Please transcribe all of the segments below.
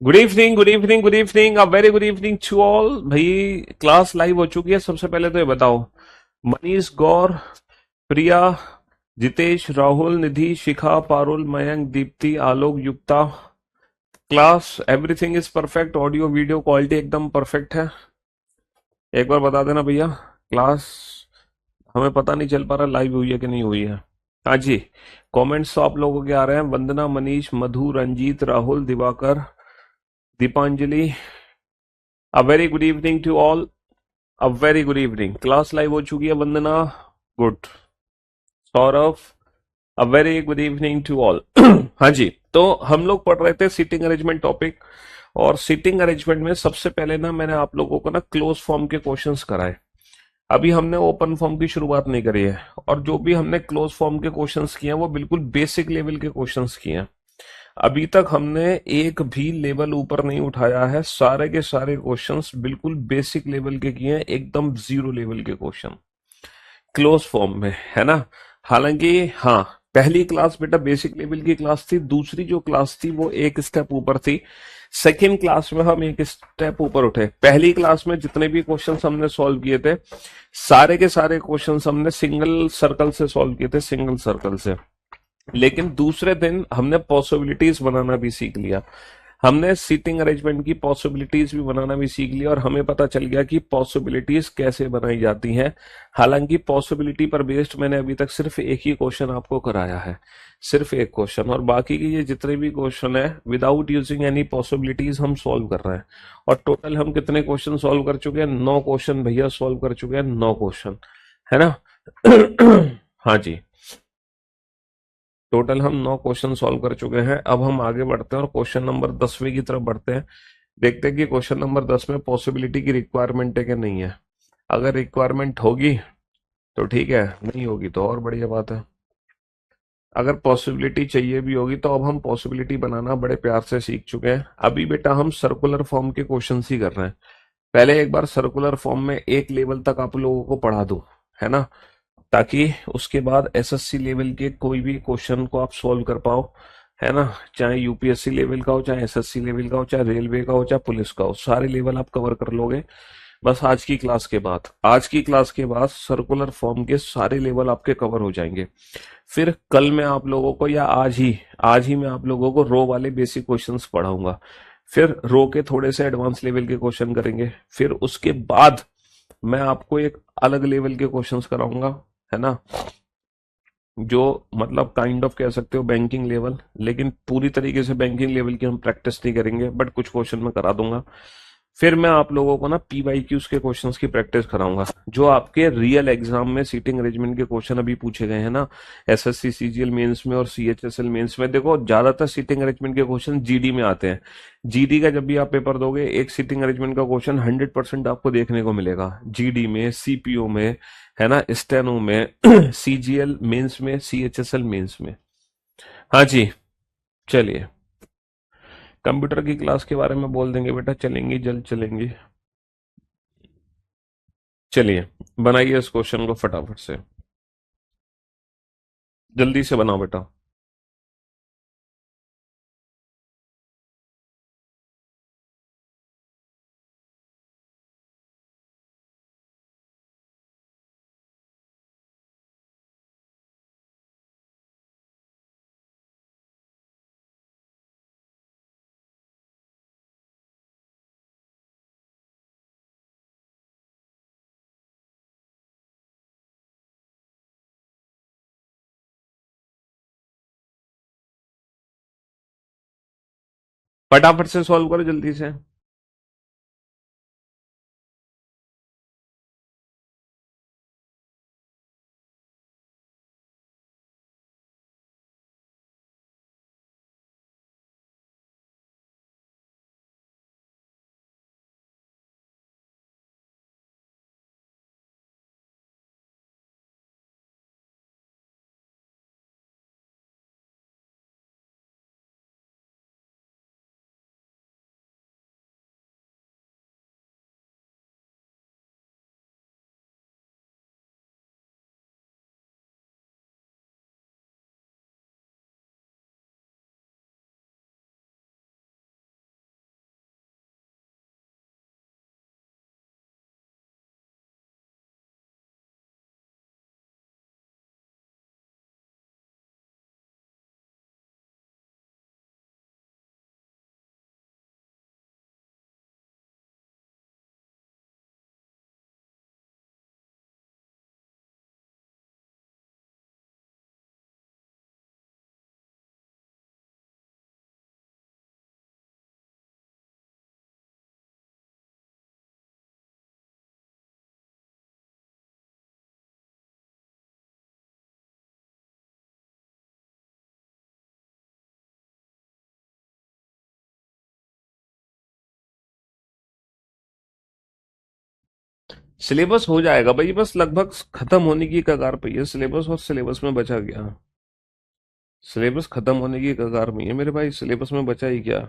Good evening, good evening, good evening, a very good evening to all. भाई, class live हो चुकी है। सबसे पहले तो ये बताओ, Manish, Gaur, Priya, Jitesh, Rahul, Nidhi, Shikha, Parul, Mayank, Deepti, Alok, Yukta, class everything is perfect. Audio video quality एकदम परफेक्ट है। एक बार बता देना भैया। क्लास हमें पता नहीं चल पा रहा लाइव हुई है कि नहीं हुई है। हाँ जी। कमेंट्स तो आप लोगों के आ रहे हैं। Vandana, Manish, Madhu, Ranjeet, Rahul, Diwakar, Deepanjali, a very good evening to all. A very good evening. Class live हो चुकी है। Vandana, good. Saurabh, a very good evening to all. हाँ जी। तो हम लोग पढ़ रहे थे सीटिंग अरेंजमेंट टॉपिक। और सीटिंग अरेंजमेंट में सबसे पहले ना मैंने आप लोगों को ना क्लोज फॉर्म के क्वेश्चंस कराए। अभी हमने ओपन फॉर्म की शुरुआत नहीं करी है। और जो भी हमने क्लोज फॉर्म के क्वेश्चंस किए हैं वो बिल्कुल बेसिक लेवल के क्वेश्चंस किए हैं। अभी तक हमने एक भी लेवल ऊपर नहीं उठाया है। सारे के सारे क्वेश्चंस बिल्कुल बेसिक लेवल के किए हैं, एकदम जीरो लेवल के क्वेश्चन क्लोज फॉर्म में, है ना। हालांकि हाँ, पहली क्लास बेटा बेसिक लेवल की क्लास थी। दूसरी जो क्लास थी वो एक स्टेप ऊपर थी। सेकेंड क्लास में हम एक स्टेप ऊपर उठे। पहली क्लास में जितने भी क्वेश्चंस हमने सॉल्व किए थे, सारे के सारे क्वेश्चंस हमने सिंगल सर्कल से सॉल्व किए थे, सिंगल सर्कल से। लेकिन दूसरे दिन हमने पॉसिबिलिटीज बनाना भी सीख लिया। हमने सीटिंग अरेंजमेंट की पॉसिबिलिटीज भी बनाना भी सीख लिया और हमें पता चल गया कि पॉसिबिलिटीज कैसे बनाई जाती हैं। हालांकि पॉसिबिलिटी पर बेस्ड मैंने अभी तक सिर्फ एक ही क्वेश्चन आपको कराया है, सिर्फ एक क्वेश्चन। और बाकी के ये जितने भी क्वेश्चन है विदाउट यूजिंग एनी पॉसिबिलिटीज हम सॉल्व कर रहे हैं। और टोटल हम कितने क्वेश्चन सॉल्व कर चुके हैं? 9 क्वेश्चन भैया सॉल्व कर चुके हैं, 9 क्वेश्चन, है ना। हाँ जी। टोटल हम 9 क्वेश्चन सॉल्व कर चुके हैं। अब हम आगे बढ़ते हैं और क्वेश्चन नंबर 10वें की तरफ बढ़ते हैं। देखते हैं कि क्वेश्चन नंबर 10 में पॉसिबिलिटी की रिक्वायरमेंट है कि नहीं है। अगर रिक्वायरमेंट होगी तो ठीक है, नहीं होगी तो और बढ़िया बात है। अगर पॉसिबिलिटी चाहिए भी होगी तो अब हम पॉसिबिलिटी बनाना बड़े प्यार से सीख चुके हैं। अभी बेटा हम सर्कुलर फॉर्म के क्वेश्चन ही कर रहे हैं। पहले एक बार सर्कुलर फॉर्म में एक लेवल तक आप लोगों को पढ़ा दूं, है ना, ताकि उसके बाद एसएससी लेवल के कोई भी क्वेश्चन को आप सॉल्व कर पाओ, है ना। चाहे यूपीएससी लेवल का हो, चाहे एसएससी लेवल का हो, चाहे रेलवे का हो, चाहे पुलिस का हो, सारे लेवल आप कवर कर लोगे। बस आज की क्लास के बाद सर्कुलर फॉर्म के सारे लेवल आपके कवर हो जाएंगे। फिर कल मैं आप लोगों को, या आज ही मैं आप लोगों को रो वाले बेसिक क्वेश्चंस पढ़ाऊंगा। फिर रो के थोड़े से एडवांस लेवल के क्वेश्चन करेंगे। फिर उसके बाद मैं आपको एक अलग लेवल के क्वेश्चंस कराऊंगा, है ना, जो मतलब काइंड ऑफ कह सकते हो बैंकिंग लेवल। लेकिन पूरी तरीके से बैंकिंग लेवल की हम प्रैक्टिस नहीं करेंगे, बट कुछ क्वेश्चन मैं करा दूंगा। फिर मैं आप लोगों को ना पीवाईक्यूज के क्वेश्चंस की प्रैक्टिस कराऊंगा, जो आपके रियल एग्जाम में सीटिंग अरेंजमेंट के क्वेश्चन अभी पूछे गए हैं ना, एसएससी सीजीएल मेंस में और सीएचएसएल मेंस में। देखो, ज्यादातर सीटिंग अरेंजमेंट के क्वेश्चन जीडी में आते हैं। जीडी का जब भी आप पेपर दोगे, एक सीटिंग अरेंजमेंट का क्वेश्चन 100% आपको देखने को मिलेगा, जीडी में, सीपीओ में, है ना, स्टेनो में, सीजीएल मेंस में, सीएचएसएल मेंस में। हाँ जी। चलिए, कंप्यूटर की क्लास के बारे में बोल देंगे बेटा, चलेंगी, जल्द चलेंगी। चलिए, बनाइए इस क्वेश्चन को फटाफट से, जल्दी से बनाओ बेटा। फटाफट से सॉल्व करो जल्दी से। सिलेबस हो जाएगा भाई, बस लगभग खत्म होने की कगार पे ही है सिलेबस, और सिलेबस में बचा गया। सिलेबस खत्म होने की कगार में ही है मेरे भाई, सिलेबस में बचा ही क्या।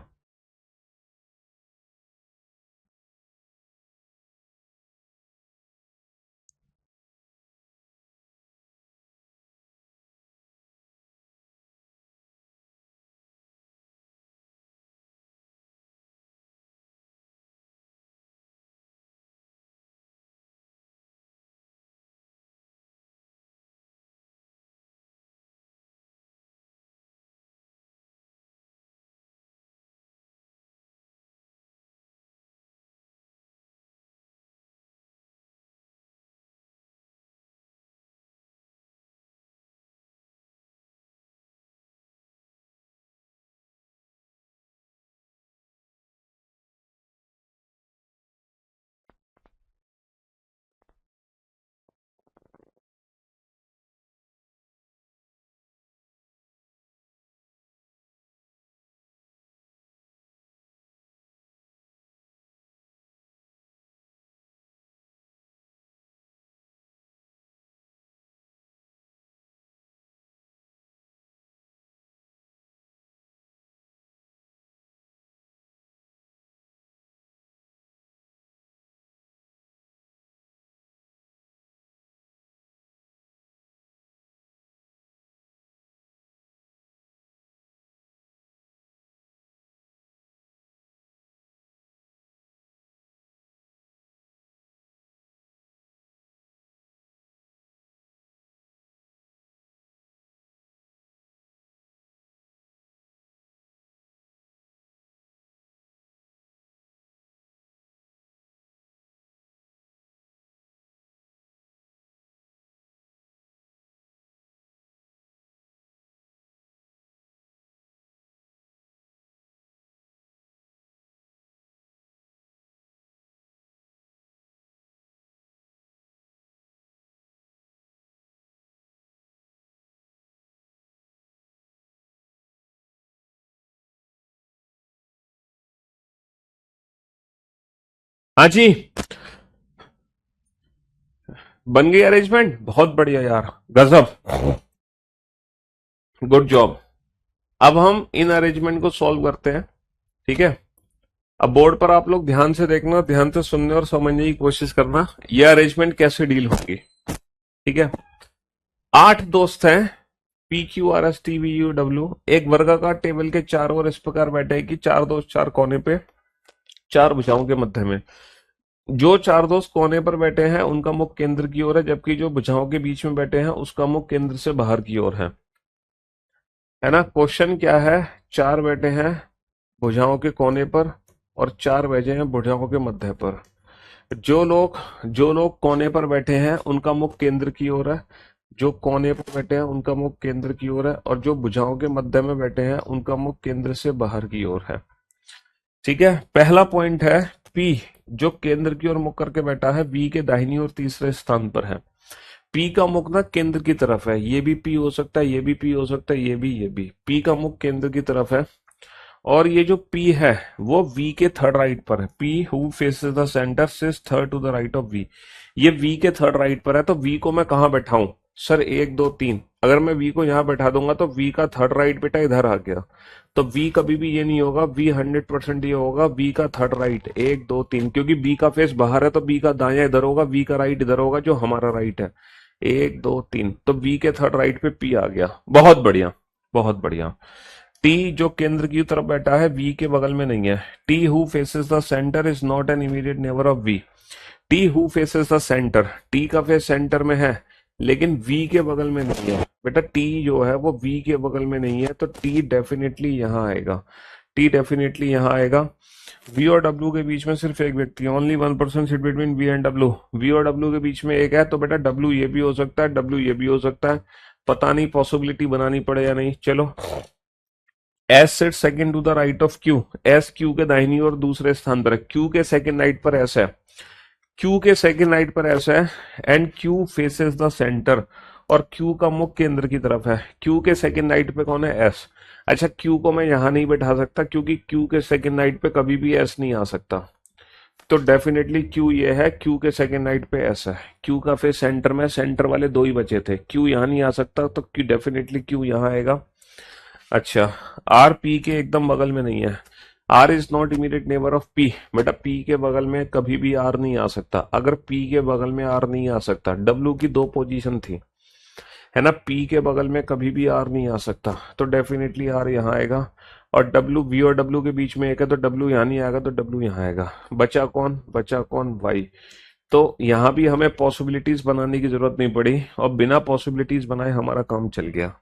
हाँ जी, बन गई अरेंजमेंट, बहुत बढ़िया यार, गजब, गुड जॉब। अब हम इन अरेंजमेंट को सॉल्व करते हैं, ठीक है। अब बोर्ड पर आप लोग ध्यान से देखना, ध्यान से सुनने और समझने की कोशिश करना, ये अरेंजमेंट कैसे डील होगी, ठीक है। 8 दोस्त हैं, P Q R S T V U W, एक वर्गाकार टेबल के चारों ओर इस प्रकार बैठे हैं कि 4 दोस्त 4 कोने पे, 4 भुजाओं के मध्य में। जो 4 दोस्त कोने पर बैठे हैं उनका मुख केंद्र की ओर है, जबकि जो भुजाओं के बीच में बैठे हैं उसका मुख केंद्र से बाहर की ओर है ना। क्वेश्चन क्या है, 4 बैठे हैं भुजाओं के कोने पर और 4 बैठे हैं भुजाओं के मध्य पर। जो लोग कोने पर बैठे हैं उनका मुख केंद्र की ओर है, जो कोने पर बैठे हैं उनका मुख केंद्र की ओर है, और जो भुजाओं के मध्य में बैठे हैं उनका मुख केंद्र से बाहर की ओर है, ठीक है। पहला पॉइंट है, पी जो केंद्र की ओर मुख करके बैठा है वी के दाहिनी ओर तीसरे स्थान पर है। पी का मुख ना केंद्र की तरफ है, ये भी पी हो सकता है, ये भी पी हो सकता है, ये भी पी का मुख केंद्र की तरफ है। और ये जो P है वो V के थर्ड राइट पर है, P who faces the center sits third to the right of V। ये V के थर्ड राइट पर है, तो V को मैं कहाँ बैठाऊं सर, 1 2 3। अगर मैं V को यहाँ बैठा दूंगा तो V का थर्ड राइट बेटा इधर आ गया, तो V कभी भी ये नहीं होगा, V 100% ये होगा V का थर्ड राइट 1 2 3, क्योंकि B का फेस बाहर है तो B का दायां इधर होगा, V का राइट इधर होगा जो हमारा राइट है, 1 2 3। तो V के थर्ड राइट पे P आ गया, बहुत बढ़िया, बहुत बढ़िया। टी जो केंद्र की तरफ बैठा है वी के बगल में नहीं है, T who faces the centre is not an immediate neighbour of V. T who faces the centre, T का फेस सेंटर में है लेकिन वी के बगल में नहीं है बेटा, टी जो है वो वी के बगल में नहीं है, तो टी डेफिनेटली यहाँ आएगा, टी डेफिनेटली यहाँ आएगा। वी और डब्ल्यू के बीच में सिर्फ एक व्यक्ति है, only 1% sit between V and W, V और डब्ल्यू के बीच में एक है, तो बेटा डब्ल्यू ये भी हो सकता है, डब्ल्यू ये भी हो सकता है, पता नहीं पॉसिबिलिटी बनानी पड़े या नहीं, चलो। S sat second to the right of Q, S Q के दाहिनी ओर दूसरे स्थान पर है, क्यू के सेकंड राइट पर एस है, क्यू के सेकंड राइट पर एस है, and Q faces the centre, और क्यू का मुख केंद्र की तरफ है। क्यू के सेकंड राइट पे कौन है, एस। अच्छा, क्यू को मैं यहां नहीं बैठा सकता क्योंकि क्यू के सेकंड राइट पे कभी भी एस नहीं आ सकता, तो डेफिनेटली क्यू ये है, क्यू के सेकेंड नाइट पे ऐसा है, क्यू का फिर सेंटर में, सेंटर वाले दो ही बचे थे, क्यू यहाँ नहीं आ सकता, तो क्यू डेफिनेटली क्यू यहाँ आएगा। अच्छा, आर पी के एकदम बगल में नहीं है, R is not immediate neighbour of P. बेटा पी के बगल में कभी भी आर नहीं आ सकता, अगर पी के बगल में आर नहीं आ सकता, डब्ल्यू की दो पोजीशन थी, है ना, पी के बगल में कभी भी आर नहीं आ सकता, तो डेफिनेटली आर यहाँ आएगा। और डब्ल्यू, वी और डब्ल्यू के बीच में एक है, तो डब्ल्यू यहाँ नहीं आएगा, तो डब्ल्यू यहाँ आएगा। बचा कौन, बचा कौन, वाई। तो यहाँ भी हमें पॉसिबिलिटीज बनाने की जरूरत नहीं पड़ी, और बिना पॉसिबिलिटीज बनाए हमारा काम चल गया।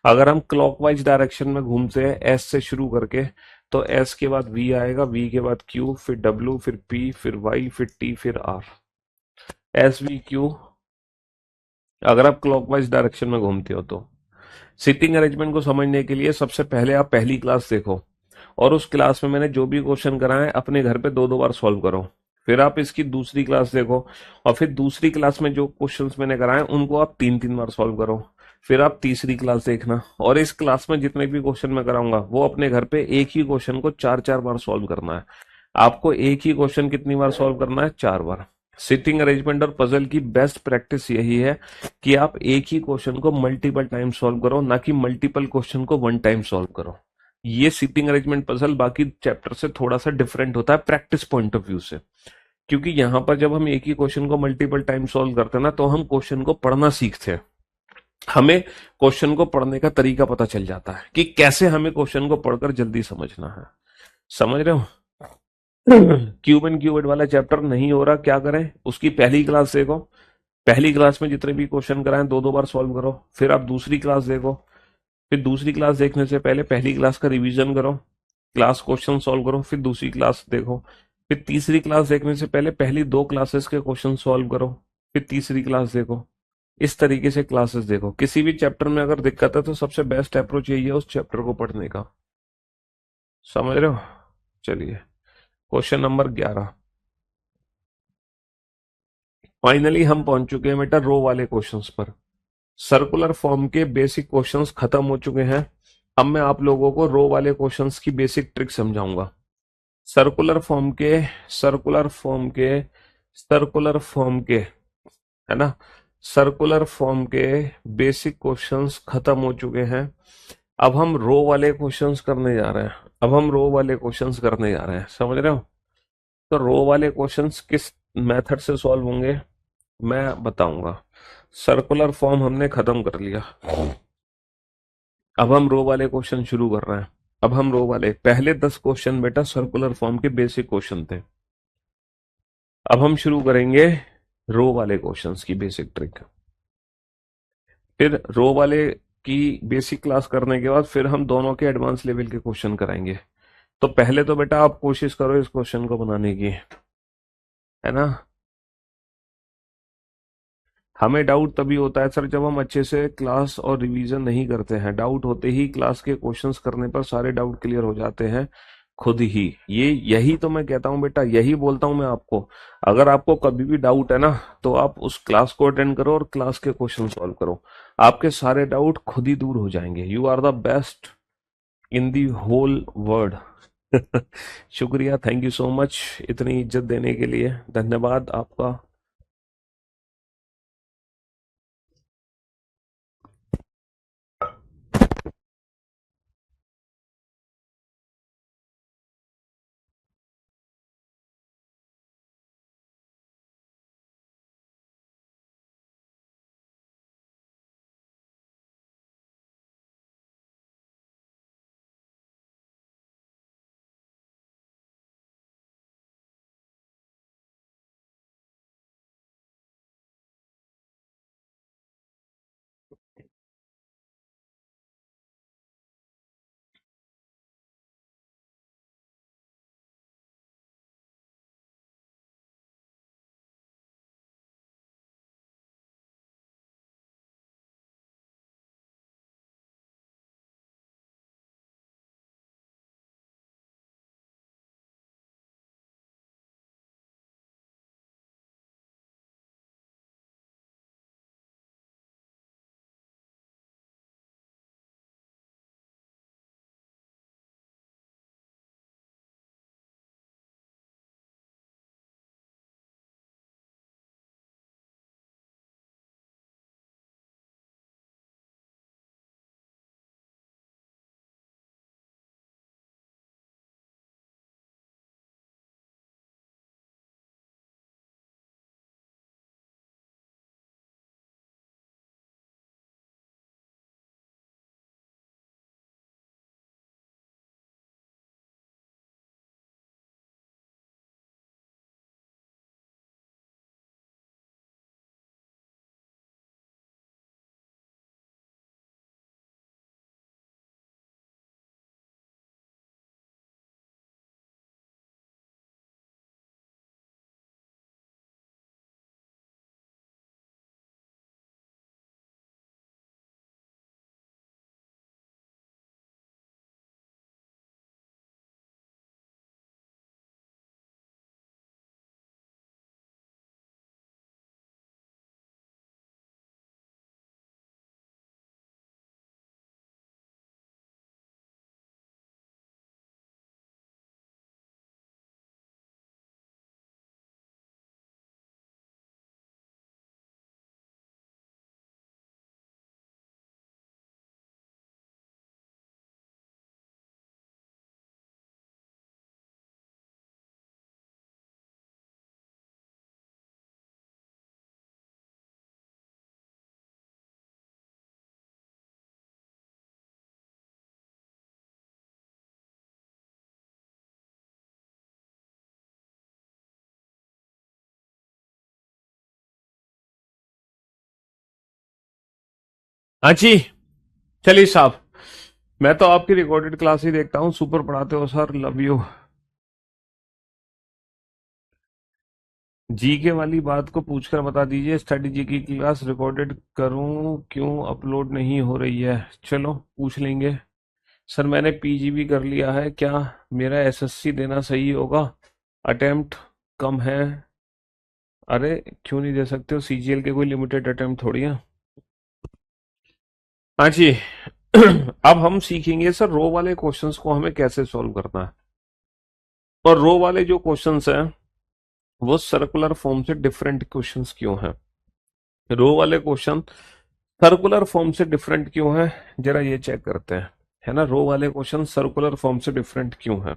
अगर हम क्लॉकवाइज डायरेक्शन में घूमते हैं एस से शुरू करके, तो एस के बाद वी आएगा, वी के बाद क्यू, फिर डब्ल्यू, फिर पी, फिर वाई, फिर टी, फिर आर। एस वी क्यू, अगर आप क्लॉकवाइज डायरेक्शन में घूमते हो तो। सीटिंग अरेंजमेंट को समझने के लिए सबसे पहले आप पहली क्लास देखो, और उस क्लास में मैंने जो भी क्वेश्चन कराए अपने घर पे दो दो बार सॉल्व करो। फिर आप इसकी दूसरी क्लास देखो, और फिर दूसरी क्लास में जो क्वेश्चंस मैंने कराए उनको आप तीन तीन बार सॉल्व करो। फिर आप तीसरी क्लास देखना, और इस क्लास में जितने भी क्वेश्चन मैं कराऊंगा वो अपने घर पे एक ही क्वेश्चन को चार चार बार सॉल्व करना है। आपको एक ही क्वेश्चन कितनी बार सॉल्व करना है, चार बार। सिटिंग अरेंजमेंट और पजल की बेस्ट प्रैक्टिस यही है कि आप एक ही क्वेश्चन को मल्टीपल टाइम सॉल्व करो, ना कि मल्टीपल क्वेश्चन को वन टाइम सॉल्व करो। ये सिटिंग अरेंजमेंट पजल बाकी चैप्टर से थोड़ा सा डिफरेंट होता है प्रैक्टिस पॉइंट ऑफ व्यू से, क्योंकि यहां पर जब हम एक ही क्वेश्चन को मल्टीपल टाइम सॉल्व करते हैं ना, तो हम क्वेश्चन को पढ़ना सीखते हैं। हमें क्वेश्चन को पढ़ने का तरीका पता चल जाता है कि कैसे हमें क्वेश्चन को पढ़कर जल्दी समझना है। समझ रहे हो? क्यूब एंड क्यूबिट वाला चैप्टर नहीं हो रहा, क्या करें, उसकी पहली क्लास देखो, पहली क्लास में जितने भी क्वेश्चन कराएं दो दो बार सॉल्व करो। फिर आप दूसरी क्लास देखो, फिर दूसरी क्लास देखने से पहले पहली क्लास का रिवीजन करो, क्लास क्वेश्चन सॉल्व करो, फिर दूसरी क्लास देखो। फिर तीसरी क्लास देखने से पहले पहली दो क्लासेस के क्वेश्चन सॉल्व करो, फिर तीसरी क्लास देखो। इस तरीके से क्लासेस देखो। किसी भी चैप्टर में अगर दिक्कत है तो सबसे बेस्ट अप्रोच यही है उस चैप्टर को पढ़ने का। समझ रहे हो? चलिए, क्वेश्चन नंबर 11। फाइनली हम पहुंच चुके हैं बेटा रो वाले क्वेश्चंस पर। सर्कुलर फॉर्म के बेसिक क्वेश्चंस खत्म हो चुके हैं। अब मैं आप लोगों को रो वाले क्वेश्चंस की बेसिक ट्रिक समझाऊंगा। सर्कुलर फॉर्म के सर्कुलर फॉर्म के सर्कुलर फॉर्म के, है ना, सर्कुलर फॉर्म के बेसिक क्वेश्चंस खत्म हो चुके हैं। अब हम रो वाले क्वेश्चंस करने जा रहे हैं। अब हम रो वाले क्वेश्चंस करने जा रहे हैं, समझ रहे हो? तो रो वाले क्वेश्चंस किस मेथड से सॉल्व होंगे मैं बताऊंगा। सर्कुलर फॉर्म हमने खत्म कर लिया, अब हम रो वाले क्वेश्चन शुरू कर रहे हैं। अब हम रो वाले पहले 10 क्वेश्चन बेटा सर्कुलर फॉर्म के बेसिक क्वेश्चन थे। अब हम शुरू करेंगे रो वाले क्वेश्चंस की बेसिक ट्रिक। फिर रो वाले की बेसिक क्लास करने के बाद फिर हम दोनों के एडवांस लेवल के क्वेश्चन कराएंगे। तो पहले तो बेटा आप कोशिश करो इस क्वेश्चन को बनाने की, है ना। हमें डाउट तभी होता है सर जब हम अच्छे से क्लास और रिवीजन नहीं करते हैं। डाउट होते ही क्लास के क्वेश्चंस करने पर सारे डाउट क्लियर हो जाते हैं खुद ही। ये यही तो मैं कहता हूँ बेटा, यही बोलता हूँ मैं आपको। अगर आपको कभी भी डाउट है ना, तो आप उस क्लास को अटेंड करो और क्लास के क्वेश्चन सॉल्व करो, आपके सारे डाउट खुद ही दूर हो जाएंगे। You are the best in the whole world. शुक्रिया, थैंक यू सो मच इतनी इज्जत देने के लिए, धन्यवाद आपका। हाँ जी। चलिए साहब, मैं तो आपकी रिकॉर्डेड क्लास ही देखता हूँ, सुपर पढ़ाते हो सर, लव यू। जीके वाली बात को पूछकर बता दीजिए, स्टडी जी की क्लास रिकॉर्डेड करूं, क्यों अपलोड नहीं हो रही है? चलो पूछ लेंगे। सर मैंने पीजीबी कर लिया है, क्या मेरा एसएससी देना सही होगा? अटेम्प्ट कम है। अरे क्यों नहीं दे सकते हो, सीजीएल के कोई लिमिटेड अटेम्प्ट थोड़ी है। हाँ जी। अब हम सीखेंगे सर रो वाले क्वेश्चंस को हमें कैसे सॉल्व करना है। और रो वाले जो क्वेश्चंस हैं वो सर्कुलर फॉर्म से डिफरेंट क्वेश्चंस क्यों हैं? रो वाले क्वेश्चन सर्कुलर फॉर्म से डिफरेंट क्यों है, जरा ये चेक करते हैं। है ना, रो वाले क्वेश्चन सर्कुलर फॉर्म से डिफरेंट क्यों है?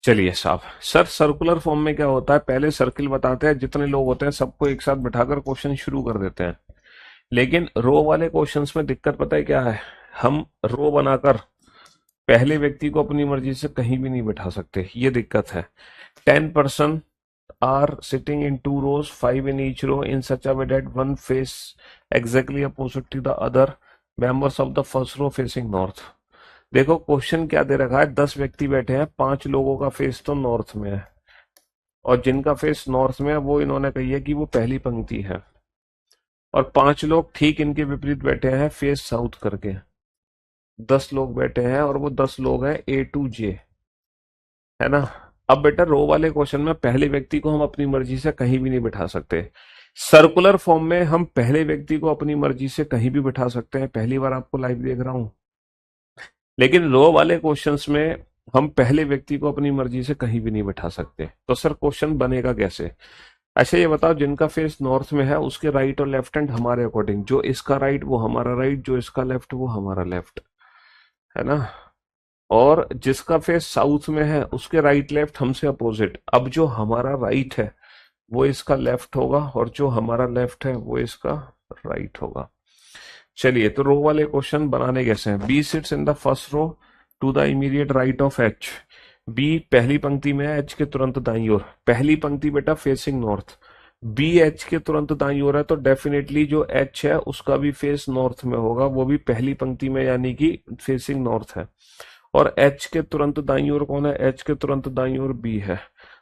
चलिए साहब, सर सर्कुलर फॉर्म में क्या होता है, पहले सर्किल बताते हैं, जितने लोग होते हैं सबको एक साथ बिठाकर क्वेश्चन शुरू कर देते हैं। लेकिन रो वाले क्वेश्चंस में दिक्कत पता है क्या है? हम रो बनाकर पहले व्यक्ति को अपनी मर्जी से कहीं भी नहीं बिठा सकते, ये दिक्कत है। 10% are sitting in two rows, five in each row, in such a way that one face exactly opposite to the other. Members of the first row facing north. देखो क्वेश्चन क्या दे रखा है, 10 व्यक्ति बैठे हैं, 5 लोगों का फेस तो नॉर्थ में है, और जिनका फेस नॉर्थ में है वो इन्होंने कही है कि वो पहली पंक्ति है, और 5 लोग ठीक इनके विपरीत बैठे हैं फेस साउथ करके। 10 लोग बैठे हैं और वो 10 लोग हैं A to J। है ना। अब बेटा रो वाले क्वेश्चन में पहले व्यक्ति को हम अपनी मर्जी से कहीं भी नहीं बिठा सकते। सर्कुलर फॉर्म में हम पहले व्यक्ति को अपनी मर्जी से कहीं भी बिठा सकते हैं, पहली बार आपको लाइव देख रहा हूं। लेकिन रो वाले क्वेश्चंस में हम पहले व्यक्ति को अपनी मर्जी से कहीं भी नहीं बिठा सकते, तो सर क्वेश्चन बनेगा कैसे? अच्छा ये बताओ, जिनका फेस नॉर्थ में है उसके राइट और लेफ्ट हैंड हमारे अकॉर्डिंग, जो इसका राइट वो हमारा राइट, जो इसका लेफ्ट वो हमारा लेफ्ट। है ना। और जिसका फेस साउथ में है उसके राइट लेफ्ट हमसे अपोजिट। अब जो हमारा राइट है वो इसका लेफ्ट होगा, और जो हमारा लेफ्ट है वो इसका राइट होगा। चलिए, तो रो वाले क्वेश्चन बनाने कैसे हैं? B sits in the first row to the immediate right of H. B पहली पंक्ति में है, एच के तुरंत दाईं ओर। पहली पंक्ति बेटा फेसिंग नॉर्थ। बी एच के तुरंत दाईं ओर है, तो डेफिनेटली जो एच है उसका भी फेस नॉर्थ में होगा, वो भी पहली पंक्ति में, यानी कि फेसिंग नॉर्थ है। और एच के तुरंत दाईं ओर कौन है? एच के तुरंत दाईं ओर बी है।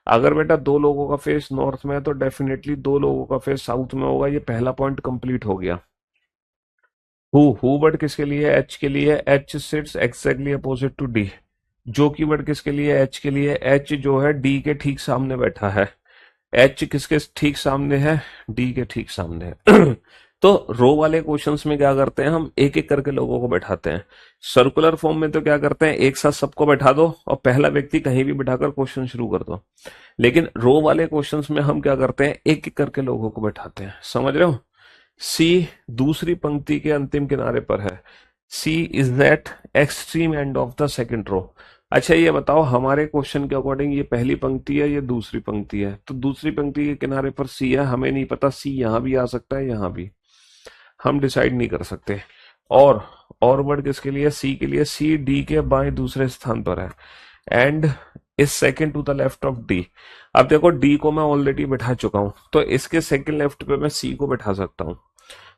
अगर बेटा 2 लोगों का फेस नॉर्थ में है तो डेफिनेटली 2 लोगों का फेस साउथ में होगा, ये पहला पॉइंट कंप्लीट हो गया। हु वर्ड किसके लिए? एच के लिए। H sits exactly opposite to D. जो की वर्ड किसके लिए? एच के लिए। एच जो है डी के ठीक सामने बैठा है। एच किसके ठीक सामने है? डी के ठीक सामने है। तो रो वाले क्वेश्चंस में क्या करते हैं, हम एक एक करके लोगों को बैठाते हैं। सर्कुलर फॉर्म में तो क्या करते हैं, एक साथ सबको बैठा दो और पहला व्यक्ति कहीं भी बिठाकर क्वेश्चन शुरू कर दो। लेकिन रो वाले क्वेश्चंस में हम क्या करते हैं, एक एक करके लोगों को बैठाते हैं। समझ रहे हो? सी दूसरी पंक्ति के अंतिम किनारे पर है। C is at extreme end of the second row. अच्छा ये बताओ, हमारे क्वेश्चन के अकॉर्डिंग ये पहली पंक्ति है, ये दूसरी पंक्ति है, तो दूसरी पंक्ति के किनारे पर सी है, हमें नहीं पता सी यहां भी आ सकता है, यहां भी, हम डिसाइड नहीं कर सकते। और वर्ड किसके लिए? सी के लिए। सी डी के बाएं दूसरे स्थान पर है, and is second to the left of D. अब देखो डी को मैं ऑलरेडी बैठा चुका हूं, तो इसके सेकेंड लेफ्ट पे मैं सी को बैठा सकता हूं।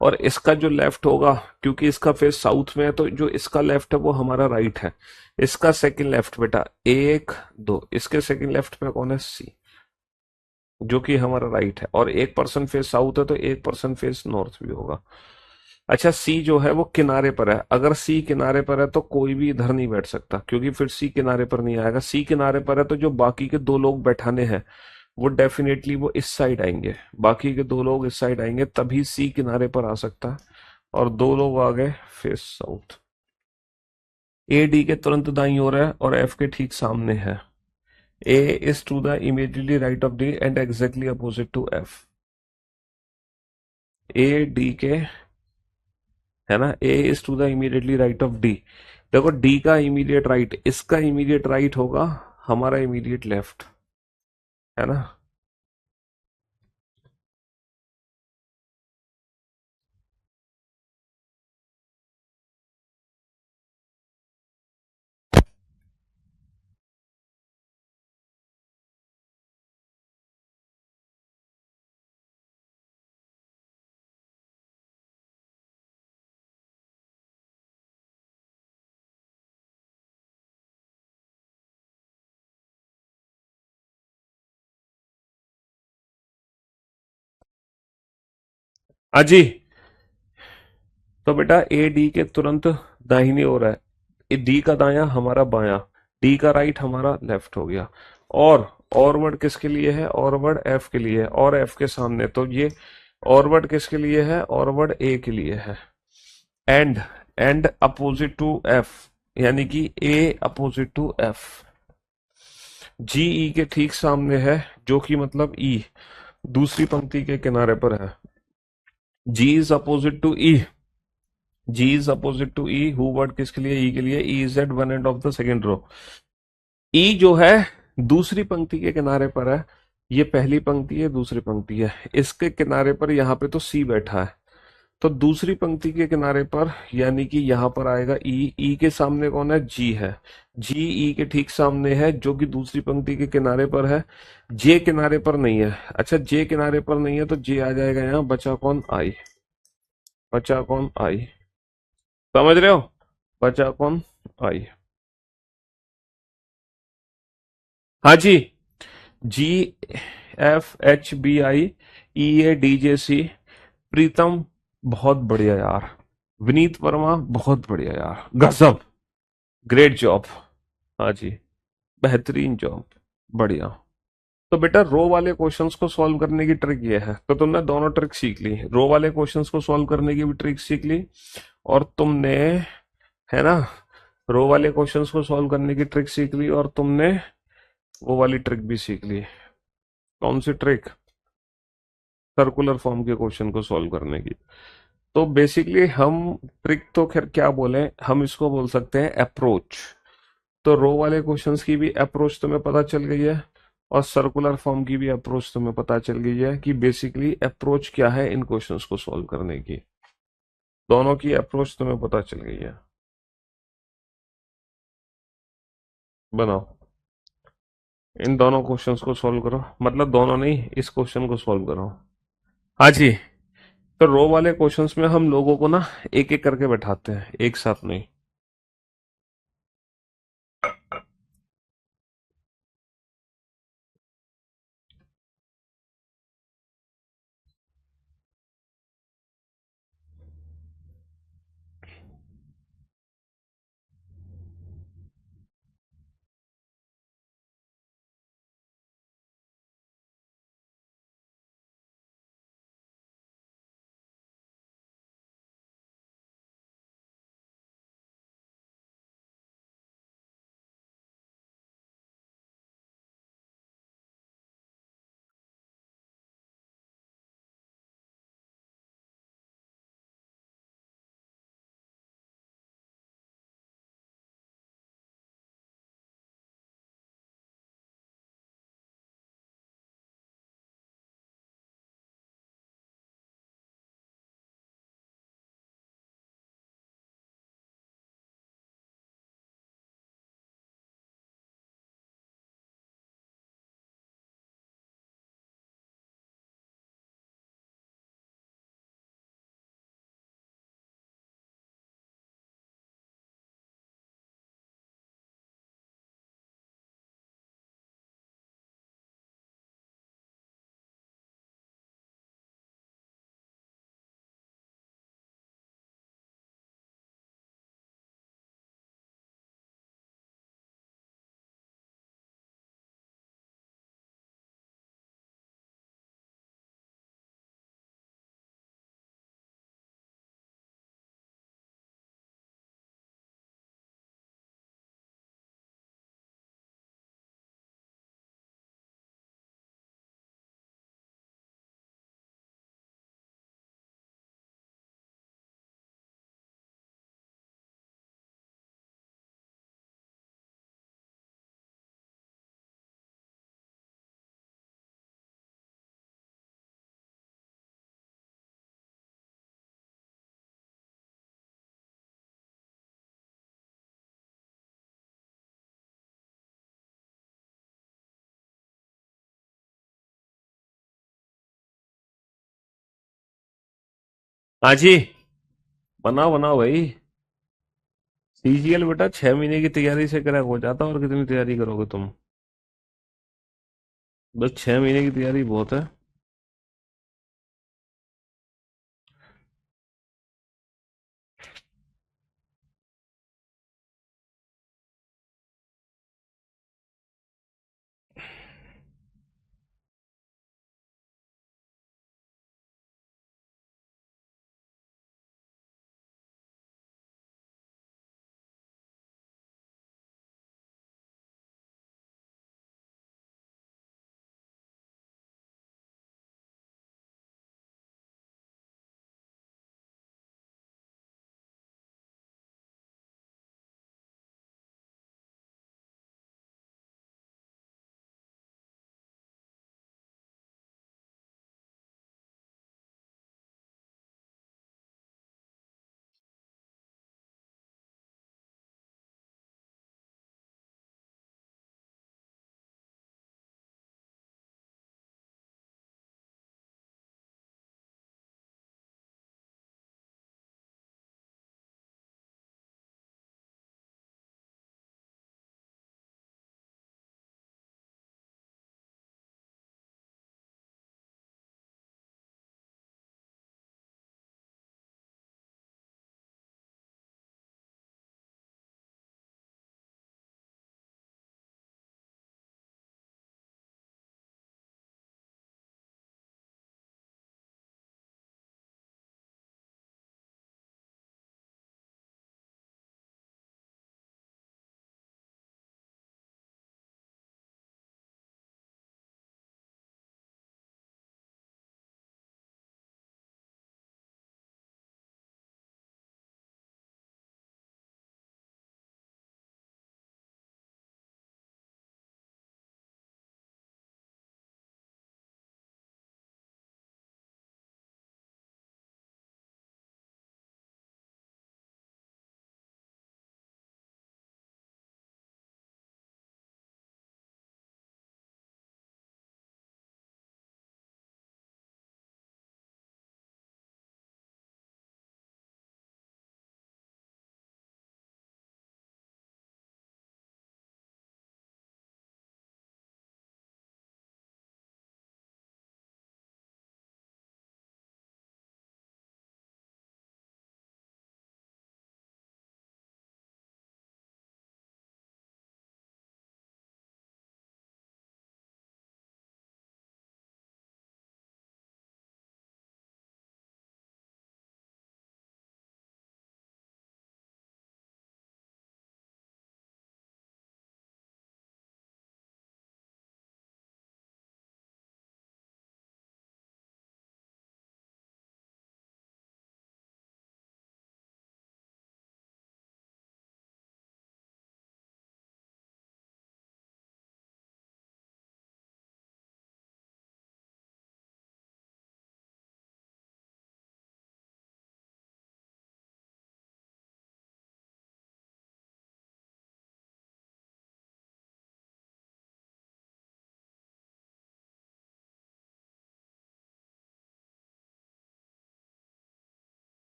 और इसका जो लेफ्ट होगा, क्योंकि इसका फेस साउथ में है, तो जो इसका लेफ्ट है वो हमारा राइट है। इसका सेकंड लेफ्ट बेटा 1 2, इसके सेकंड लेफ्ट पे कौन है? सी, जो कि हमारा राइट है। और 1% फेस साउथ है तो 1% फेस नॉर्थ भी होगा। अच्छा सी जो है वो किनारे पर है, अगर सी किनारे पर है तो कोई भी इधर नहीं बैठ सकता, क्योंकि फिर सी किनारे पर नहीं आएगा। सी किनारे पर है तो जो बाकी के 2 लोग बैठाने हैं वो डेफिनेटली वो इस साइड आएंगे, बाकी के 2 लोग इस साइड आएंगे, तभी सी किनारे पर आ सकता है। और 2 लोग आ गए फेस साउथ। ए डी के तुरंत दाईं ओर है और एफ के ठीक सामने है। A is to the immediately right of D and exactly opposite to F. A D के, है ना, A is to the immediately right of D. देखो डी का इमीडिएट राइट, इसका इमीडिएट राइट होगा हमारा इमीडिएट लेफ्ट। है ना। हाँ जी। तो बेटा ए डी के तुरंत दाहिनी ओर है, डी का दायां हमारा बायां, डी का राइट हमारा लेफ्ट हो गया। और वर्ड किसके लिए है? और वर्ड एफ के लिए है, और एफ के सामने तो ये और वर्ड किसके लिए है? और वर्ड ए के लिए है। And, and opposite to F, यानी कि A opposite to F. G E के ठीक सामने है, जो कि मतलब ई दूसरी पंक्ति के किनारे पर है। G is opposite to E, G is opposite to E, हु वर्ड किसके लिए? ई के लिए। E is at one end of the second row. E जो है दूसरी पंक्ति के किनारे पर है, ये पहली पंक्ति है, दूसरी पंक्ति है, इसके किनारे पर यहाँ पे तो सी बैठा है, तो दूसरी पंक्ति के किनारे पर यानी कि यहाँ पर आएगा ई। ई के सामने कौन है? जी है। जी ई के ठीक सामने है, जो कि दूसरी पंक्ति के किनारे पर है। जे किनारे पर नहीं है। अच्छा, जे किनारे पर नहीं है तो जे आ जाएगा यहाँ, बचा कौन? आई। बचा कौन? आई। समझ रहे हो? बचा कौन? आई। हाँ जी। G F H B I E A D J C. Pritam बहुत बढ़िया यार। विनीत वर्मा बहुत बढ़िया यार, गजब, ग्रेट जॉब। हाँ जी, बेहतरीन जॉब, बढ़िया। तो बेटा रो वाले क्वेश्चंस को सॉल्व करने की ट्रिक ये है, तो तुमने दोनों ट्रिक सीख ली, रो वाले क्वेश्चंस को सॉल्व करने की भी ट्रिक सीख ली, और तुमने, है ना, रो वाले क्वेश्चंस को सॉल्व करने की ट्रिक सीख ली, और तुमने वो वाली ट्रिक भी सीख ली। कौन सी ट्रिक? सर्कुलर फॉर्म के क्वेश्चन को सॉल्व करने की। तो बेसिकली हम ट्रिक तो खैर क्या बोले, हम इसको बोल सकते हैं अप्रोच। तो रो वाले क्वेश्चंस की भी अप्रोच तुम्हें पता चल गई है, और सर्कुलर फॉर्म की भी अप्रोच तुम्हें पता चल गई है कि बेसिकली अप्रोच क्या है इन क्वेश्चंस को सॉल्व करने की। दोनों की अप्रोच तुम्हें पता चल गई है। बनाओ, इन दोनों क्वेश्चंस को सॉल्व करो, मतलब दोनों नहीं, इस क्वेश्चन को सॉल्व करो। हाँ जी। तो रो वाले क्वेश्चंस में हम लोगों को ना एक एक करके बैठाते हैं, एक साथ नहीं। हाँ जी, बनाओ बनाओ भाई। सीजीएल बेटा 6 महीने की तैयारी से क्रैक हो जाता, और कितनी तैयारी करोगे तुम? बस 6 महीने की तैयारी बहुत है।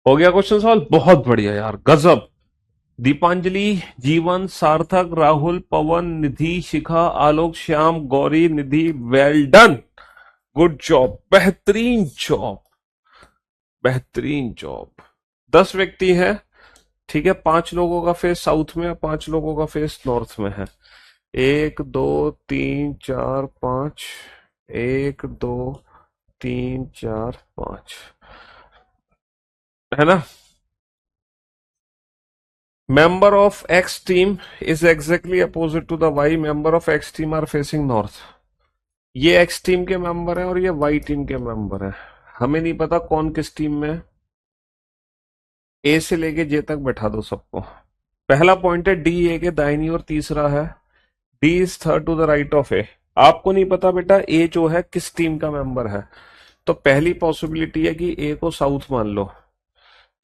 हो गया क्वेश्चन सॉल्व, बहुत बढ़िया यार, गजब। दीपांजलि, जीवन, सार्थक, राहुल, पवन, निधि, शिखा, आलोक, श्याम, गौरी, निधि, वेल डन, गुड जॉब, बेहतरीन जॉब, बेहतरीन जॉब। 10 व्यक्ति हैं, ठीक है, 5 लोगों का फेस साउथ में है, 5 लोगों का फेस नॉर्थ में है। 1 2 3 4 5, 1 2 3 4 5, है ना? Member of X team is exactly opposite to the Y. Member of X team are facing north. ये X टीम के मेंबर है और ये Y टीम के मेंबर है। हमें नहीं पता कौन किस टीम में है। ए से लेके जे तक बैठा दो सबको। पहला पॉइंट है डी ए के दाहिनी और तीसरा है D is third to the right of A. आपको नहीं पता बेटा ए जो है किस टीम का मेंबर है, तो पहली पॉसिबिलिटी है कि ए को साउथ मान लो।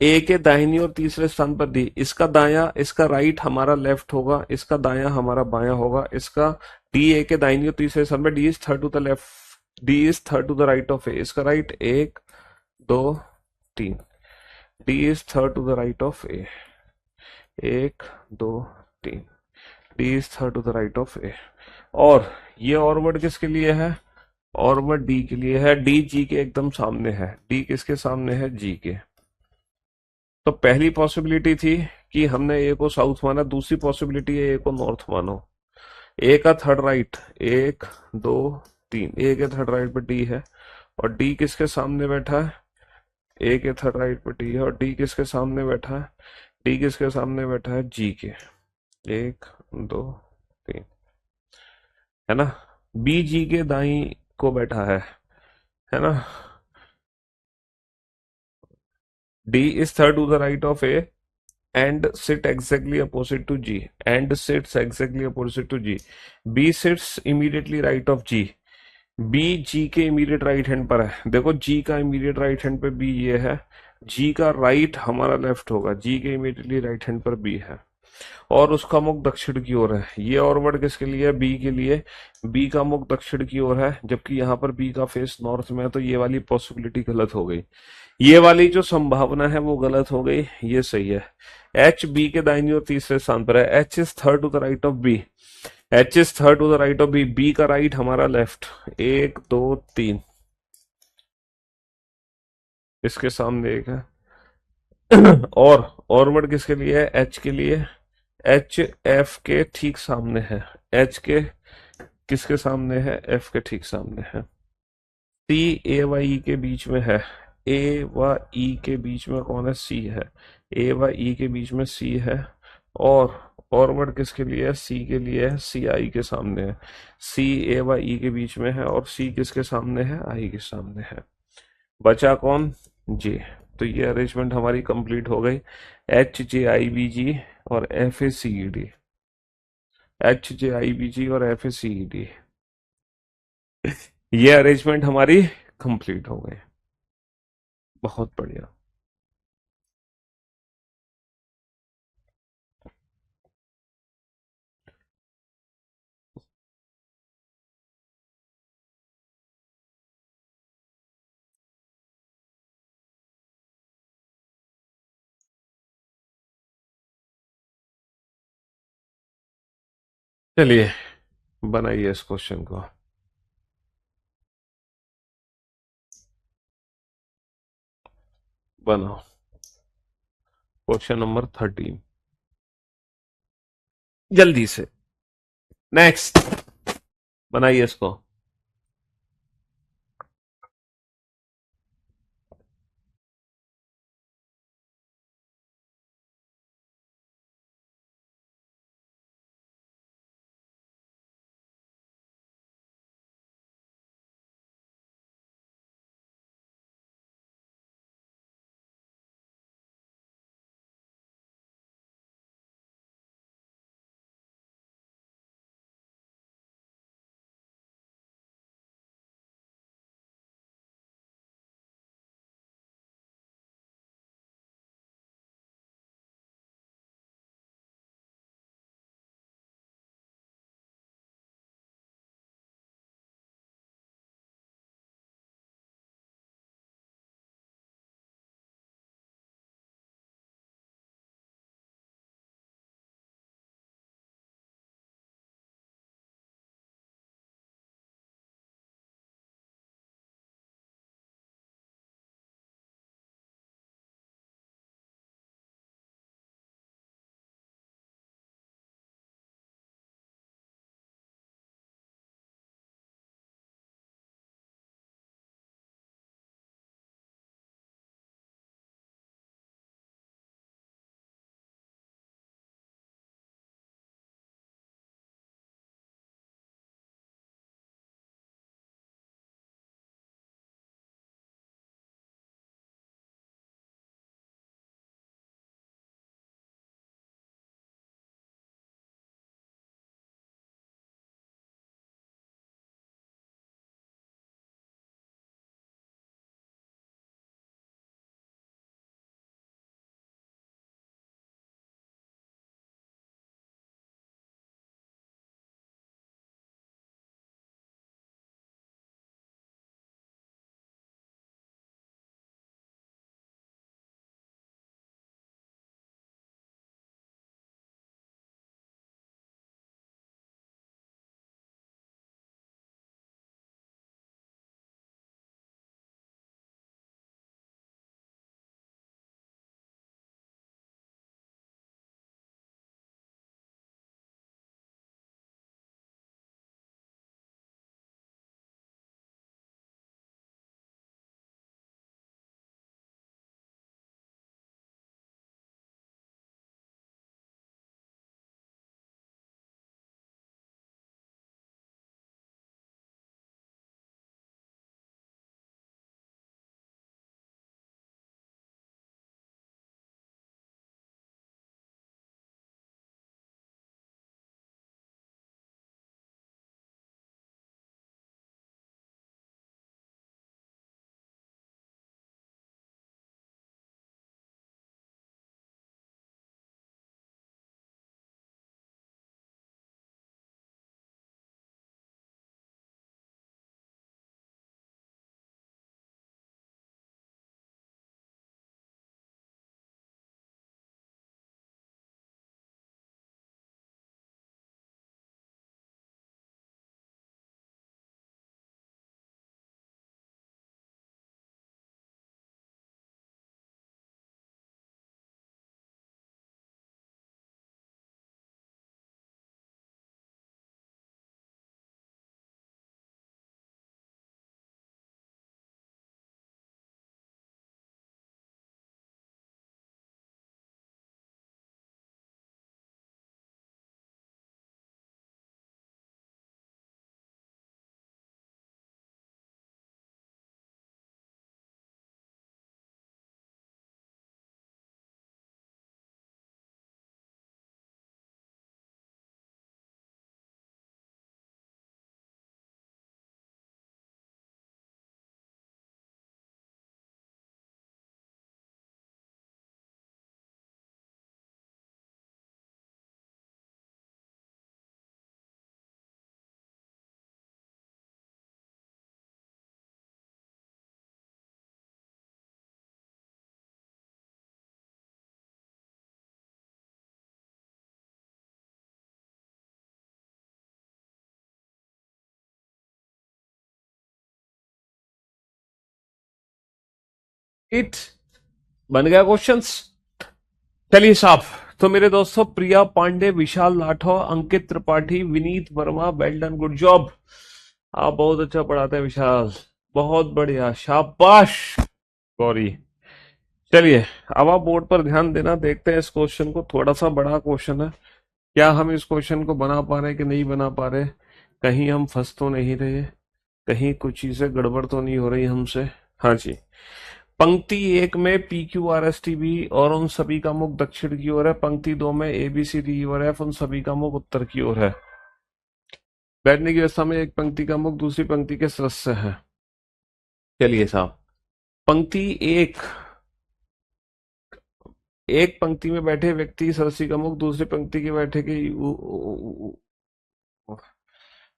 ए के दाहिनी और तीसरे स्थान पर डी, इसका दाया इसका राइट हमारा लेफ्ट होगा, इसका दाया हमारा बाया होगा, इसका डी ए के दाहिनी और तीसरे स्थान पर D is third to the left, D is third to the right of A, इसका right 1 2 3, D is third to the right of A, 1 2 3, D is third to the right of A. और ये और word किसके लिए है? और word D के लिए है। डी जी के एकदम सामने है। डी किसके सामने है? जी के। तो पहली पॉसिबिलिटी थी कि हमने ए को साउथ माना, दूसरी पॉसिबिलिटी है ए को नॉर्थ मानो। ए का थर्ड राइट 1 2 3, ए के थर्ड राइट पे डी है और डी किसके सामने बैठा है? ए के थर्ड राइट पे डी है और डी किसके सामने बैठा है? डी किसके सामने बैठा है? जी के। 1 2 3, है ना? बी जी के दाई को बैठा है ना? D is third to the right of A and sit exactly opposite to G, and sits exactly opposite to G. B sits immediately right of G. B G के इमीडिएट राइट हैंड पर है। देखो G का immediate right hand पे B ये है, G का right हमारा लेफ्ट होगा, G के इमीडिएटली राइट हैंड पर B है और उसका मुख दक्षिण की ओर है। ये और वर्ड किसके लिए है? बी के लिए। बी का मुख दक्षिण की ओर है जबकि यहाँ पर बी का फेस नॉर्थ में है, तो ये वाली पॉसिबिलिटी गलत हो गई। ये वाली जो संभावना है वो गलत हो गई, ये सही है। एच बी के दाहिनी और तीसरे स्थान पर है। H is third to the right of B, H is third to the right of B, B का राइट हमारा लेफ्ट। 1 2 3, इसके सामने एक है। और वर्ड किसके लिए है? एच के लिए। एच एफ के ठीक सामने है। एच के किसके सामने है? एफ के ठीक सामने है। सी ए व ई के बीच में है। ए व ई के बीच में कौन है? सी है। ए व ई के बीच में सी है। और वर्ड किसके लिए है? सी के लिए है। सी आई के सामने है। सी ए व ई के बीच में है और सी किसके सामने है? आई के सामने है। बचा कौन? जे। तो ये अरेंजमेंट हमारी कंप्लीट हो गई। H J I B G और F A C E D, H J I B G और F A C E D, ये अरेंजमेंट हमारी कंप्लीट हो गई। बहुत बढ़िया। चलिए बनाइए इस क्वेश्चन को। बनाओ क्वेश्चन नंबर 13 जल्दी से। नेक्स्ट बनाइए इसको। इट बन गया क्वेश्चंस। चलिए साहब, तो मेरे दोस्तों, Priya Pandey, Vishal Rathore, Ankit Tripathi, Vineet Verma, well done, good job. आप बहुत अच्छा पढ़ाते हैं विशाल, बहुत बढ़िया, शाबाश गौरी। चलिए, अब आप बोर्ड पर ध्यान देना, देखते हैं इस क्वेश्चन को। थोड़ा सा बड़ा क्वेश्चन है, क्या हम इस क्वेश्चन को बना पा रहे हैं कि नहीं बना पा रहे, कहीं हम फंस तो नहीं रहे, कहीं कुछ चीजें गड़बड़ तो नहीं हो रही हमसे। हाँ जी। पंक्ति एक में P Q R S T B और उन सभी का मुख दक्षिण की ओर है। पंक्ति दो में ए बी सी डी और एफ उन सभी का मुख उत्तर की ओर है। बैठने की व्यवस्था में एक पंक्ति का मुख दूसरी पंक्ति के सदस्य है। चलिए साहब, पंक्ति एक, एक पंक्ति में बैठे व्यक्ति सदस्य का मुख दूसरी पंक्ति के बैठे के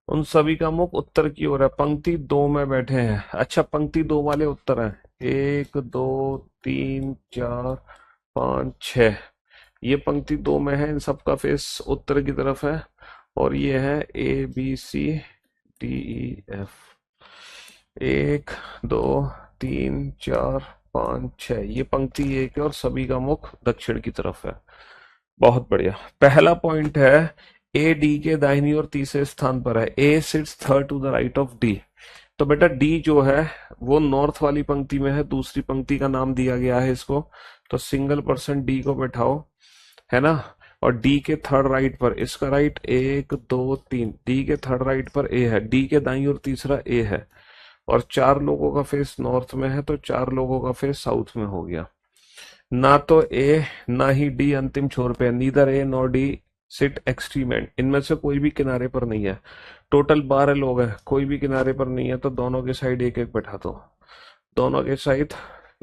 उन सभी का मुख उत्तर की ओर है। पंक्ति दो में बैठे हैं। अच्छा, पंक्ति दो वाले उत्तर हैं, एक दो तीन चार पाँच छः। ये पंक्ति दो में है, इन सबका फेस उत्तर की तरफ है, और ये है A B C D E F. एक दो तीन चार पाँच छः, ये पंक्ति एक है और सभी का मुख दक्षिण की तरफ है। बहुत बढ़िया। पहला पॉइंट है, ए डी के दाहिनी और तीसरे स्थान पर है। A sits third to the right of D. तो बेटा डी जो है वो नॉर्थ वाली पंक्ति में है, दूसरी पंक्ति का नाम दिया गया है इसको, तो सिंगल परसेंट डी को बैठाओ, है ना। और डी के थर्ड राइट पर, इसका राइट एक दो तीन, डी के थर्ड राइट पर ए है, डी के दाईं और तीसरा ए है, और चार लोगों का फेस नॉर्थ में है, तो चार लोगों का फेस साउथ में हो गया। ना तो ए ना ही डी अंतिम छोर पे है, neither A nor D sit extreme end, इनमें से कोई भी किनारे पर नहीं है। टोटल 12 लोग हैं, कोई भी किनारे पर नहीं है, तो दोनों के साइड एक एक बैठा दो, दोनों के साइड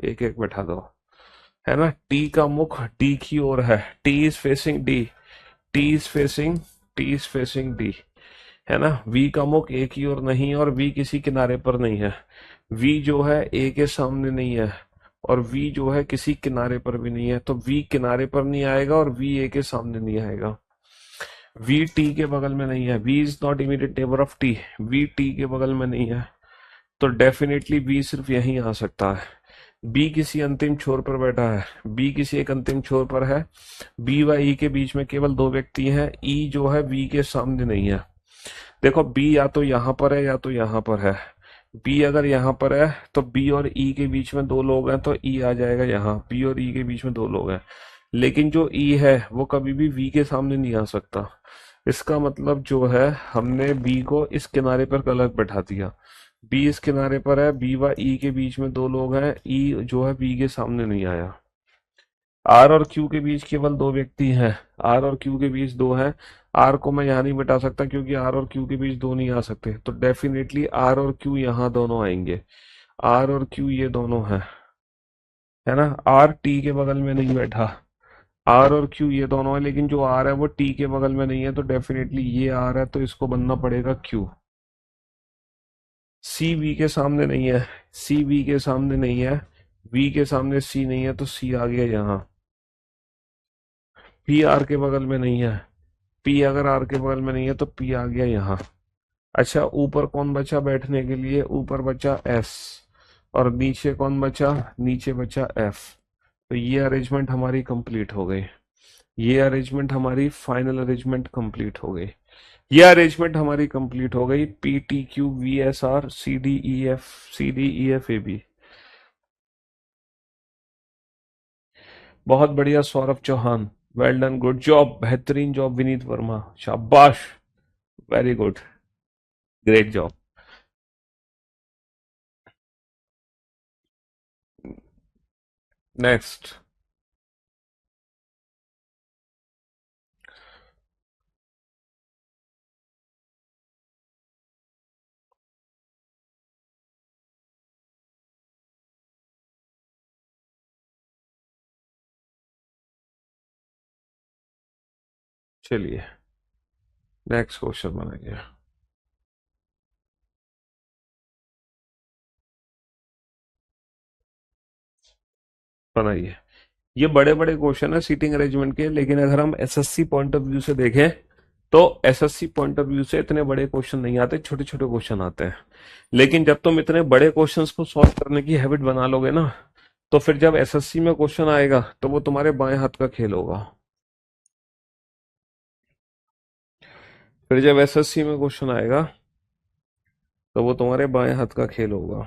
एक एक बैठा दो, है ना। टी का मुख डी की ओर है, T is facing D, T is facing, T is facing D, है ना। वी का मुख ए की ओर नहीं है, और वी किसी किनारे पर नहीं है। वी जो है ए के सामने नहीं है, और वी जो है किसी किनारे पर भी नहीं है, तो वी किनारे पर नहीं आएगा और वी ए के सामने नहीं आएगा। वी टी के बगल में नहीं है, V is not immediate neighbour of T, V T के बगल में नहीं है, तो डेफिनेटली बी सिर्फ यहीं आ सकता है। बी किसी अंतिम छोर पर बैठा है, बी किसी एक अंतिम छोर पर है। बी व ई के बीच में केवल दो व्यक्ति हैं, ई जो है बी के सामने नहीं है। देखो बी या तो यहाँ पर है या तो यहाँ पर है। बी अगर यहाँ पर है तो बी और ई के बीच में दो लोग हैं, तो ई आ जाएगा यहाँ, बी और ई के बीच में दो लोग हैं। लेकिन जो ई है वो कभी भी वी के सामने नहीं आ सकता। इसका मतलब जो है, हमने बी को इस किनारे पर गलत बैठा दिया। बी इस किनारे पर है, बी व ई के बीच में दो लोग हैं, ई जो है बी के सामने नहीं आया। आर और क्यू के बीच केवल दो व्यक्ति हैं, आर और क्यू के बीच दो हैं। आर को मैं यहाँ नहीं मिटा सकता क्योंकि आर और क्यू के बीच दो नहीं आ सकते, तो डेफिनेटली आर और क्यू यहाँ दोनों आएंगे। आर और क्यू ये दोनों हैं, है ना। आर टी के बगल में नहीं बैठा, आर और क्यू ये दोनों है, लेकिन जो आर है वो टी के बगल में नहीं है, तो डेफिनेटली ये आर है, तो इसको बनना पड़ेगा क्यू। सी वी के सामने नहीं है, सी वी के सामने नहीं है, वी के सामने सी नहीं है, तो सी आ गया यहाँ। पी आर के बगल में नहीं है, पी अगर आर के बगल में नहीं है तो पी आ गया यहाँ। अच्छा, ऊपर कौन बचा बैठने के लिए, ऊपर बचा एस, और नीचे कौन बचा, नीचे बचा एफ। तो ये अरेंजमेंट हमारी कंप्लीट हो गई, ये अरेंजमेंट हमारी फाइनल अरेंजमेंट कंप्लीट हो गई, ये अरेंजमेंट हमारी कंप्लीट हो गई। P T Q V S R C D E F, C D E F A B. बहुत बढ़िया Saurabh Chauhan, well done, good job, बेहतरीन जॉब विनीत वर्मा, शाबाश, very good, great job. Next. चलिए, नेक्स्ट क्वेश्चन बनाइए। बनाइए। ये बड़े बड़े क्वेश्चन है सीटिंग अरेंजमेंट के, लेकिन अगर हम एसएससी पॉइंट ऑफ व्यू से देखें तो एसएससी पॉइंट ऑफ व्यू से इतने बड़े क्वेश्चन नहीं आते, छोटे छोटे क्वेश्चन आते हैं। लेकिन जब तुम इतने बड़े क्वेश्चंस को सॉल्व करने की हैबिट बना लोगे ना, तो फिर जब एसएससी में क्वेश्चन आएगा तो वो तुम्हारे बाएं हाथ का खेल होगा। फिर जब एसएससी में क्वेश्चन आएगा तो वो तुम्हारे बाएं हाथ का खेल होगा।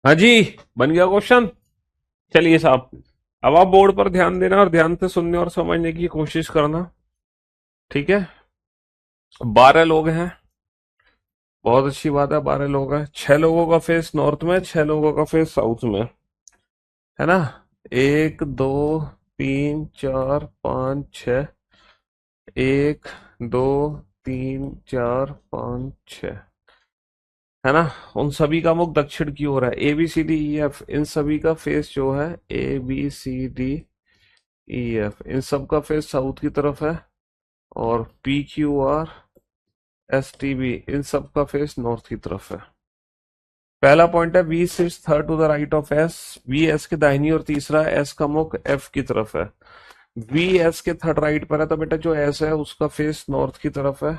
हाँ जी, बन गया क्वेश्चन। चलिए साहब, अब आप बोर्ड पर ध्यान देना और ध्यान से सुनने और समझने की कोशिश करना। ठीक है। 12 लोग हैं। बहुत अच्छी बात है, 12 लोग हैं। 6 लोगों का फेस नॉर्थ में, 6 लोगों का फेस साउथ में, है ना। 1 2 तीन चार पाँच छ, एक दो तीन चार पाँच छ, है ना। उन सभी का मुख दक्षिण की ओर है। A B C D E F, इन सभी का फेस जो है, A B C D E F, इन सब का फेस साउथ की तरफ है। और P Q R S T B, इन सब का फेस नॉर्थ की तरफ है। पहला पॉइंट है V sits third to the right of S, V S के दाहिनी और तीसरा एस का मुख एफ की तरफ है। वी एस के थर्ड राइट पर है, तो बेटा जो एस है उसका फेस नॉर्थ की तरफ है।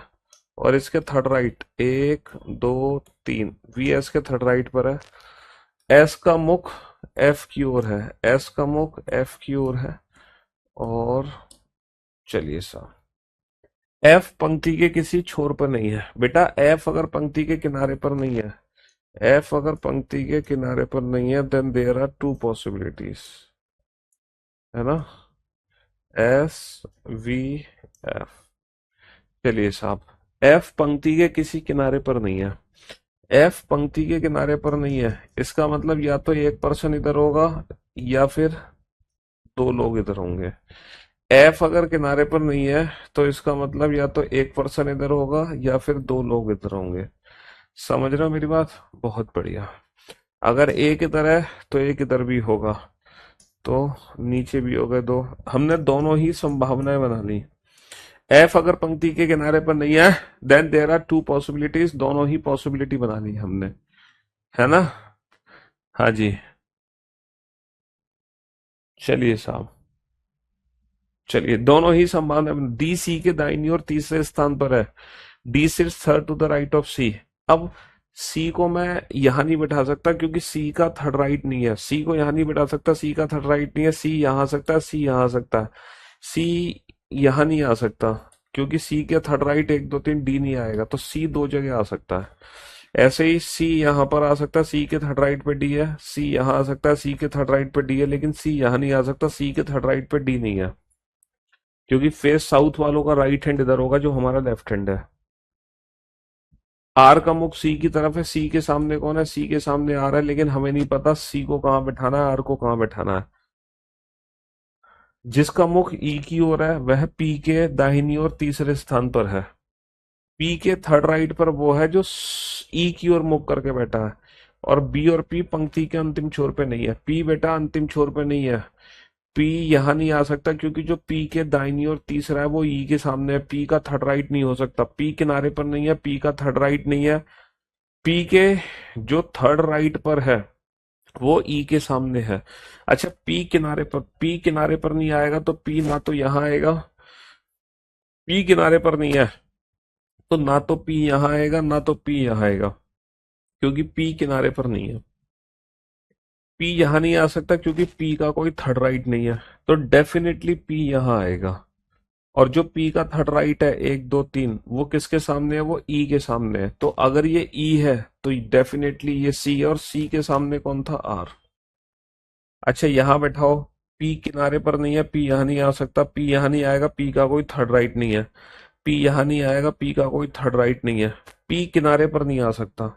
और इसके थर्ड राइट, एक दो तीन, वी एस के थर्ड राइट पर है। एस का मुख एफ की ओर है, एस का मुख एफ की ओर है। और चलिए साहब, एफ पंक्ति के किसी छोर पर नहीं है। बेटा एफ अगर पंक्ति के किनारे पर नहीं है, एफ अगर पंक्ति के किनारे पर नहीं है, then there are two possibilities, है ना, एस वी एफ। चलिए साहब, एफ पंक्ति के किसी किनारे पर नहीं है, एफ पंक्ति के किनारे पर नहीं है, इसका मतलब या तो एक पर्सन इधर होगा या फिर दो लोग इधर होंगे। एफ अगर किनारे पर नहीं है तो इसका मतलब या तो एक पर्सन इधर होगा या फिर दो लोग इधर होंगे। समझ रहे हो मेरी बात? बहुत बढ़िया। अगर एक इधर है तो एक इधर भी होगा, तो नीचे भी हो गए दो। हमने दोनों ही संभावनाएं बना ली। एफ अगर पंक्ति के किनारे पर नहीं है, then there are two possibilities, दोनों ही पॉसिबिलिटी बना ली हमने, है ना। हाँ जी। चलिए साहब, चलिए दोनों ही संभावना, डी सी के दाहिनी और तीसरे स्थान पर है। D sits third to the right of C. अब सी को मैं यहां नहीं बैठा सकता क्योंकि सी का थर्ड राइट नहीं है। सी को यहां नहीं बैठा सकता, सी का थर्ड राइट नहीं है। सी यहां आ सकता है, सी यहां आ सकता है। सी यहां नहीं आ सकता क्योंकि सी के थर्ड राइट एक दो तीन, डी नहीं आएगा, तो सी दो जगह आ सकता है। ऐसे ही सी यहां पर आ सकता है, सी के थर्ड राइट पे डी है। सी यहां आ सकता है, सी के थर्ड राइट पे डी है, लेकिन सी यहां नहीं आ सकता, सी के थर्ड राइट पे डी नहीं है, क्योंकि फेस साउथ वालों का राइट हैंड इधर होगा जो हमारा लेफ्ट हैंड है। आर का मुख सी की तरफ है, सी के सामने कौन है? सी के सामने आर है, लेकिन हमें नहीं पता सी को कहाँ बैठाना है, आर को कहाँ बैठाना है। जिसका मुख ई की ओर है वह पी के दाहिनी और तीसरे स्थान पर है। पी के थर्ड राइट पर वो है जो ई की ओर मुख करके बैठा है। और बी और पी पंक्ति के अंतिम छोर पे नहीं है। पी बेटा अंतिम छोर पे नहीं है, पी यहां नहीं आ सकता क्योंकि जो पी के दाहिनी और तीसरा है वो ई के सामने है। पी का थर्ड राइट नहीं हो सकता, पी किनारे पर नहीं है, पी का थर्ड राइट नहीं है। पी के जो थर्ड राइट पर है वो ई के सामने है। अच्छा, पी किनारे पर नहीं आएगा तो पी ना तो यहां आएगा, पी किनारे पर नहीं है तो ना तो पी यहां आएगा ना तो पी यहां आएगा, क्योंकि पी किनारे पर नहीं है। पी यहां नहीं आ सकता क्योंकि पी का कोई थर्ड राइट नहीं है, तो डेफिनेटली पी यहां आएगा। और जो पी का थर्ड राइट है एक दो तीन, वो किसके सामने है? वो ई के सामने है। तो अगर ये ई है तो डेफिनेटली ये सी है, और सी के सामने कौन था? आर। अच्छा यहां बैठाओ, पी किनारे पर नहीं है, पी यहां नहीं आ सकता, पी यहां नहीं आएगा, पी का कोई थर्ड राइट नहीं है। पी यहां नहीं आएगा, पी का कोई थर्ड राइट नहीं है, पी किनारे पर नहीं आ सकता,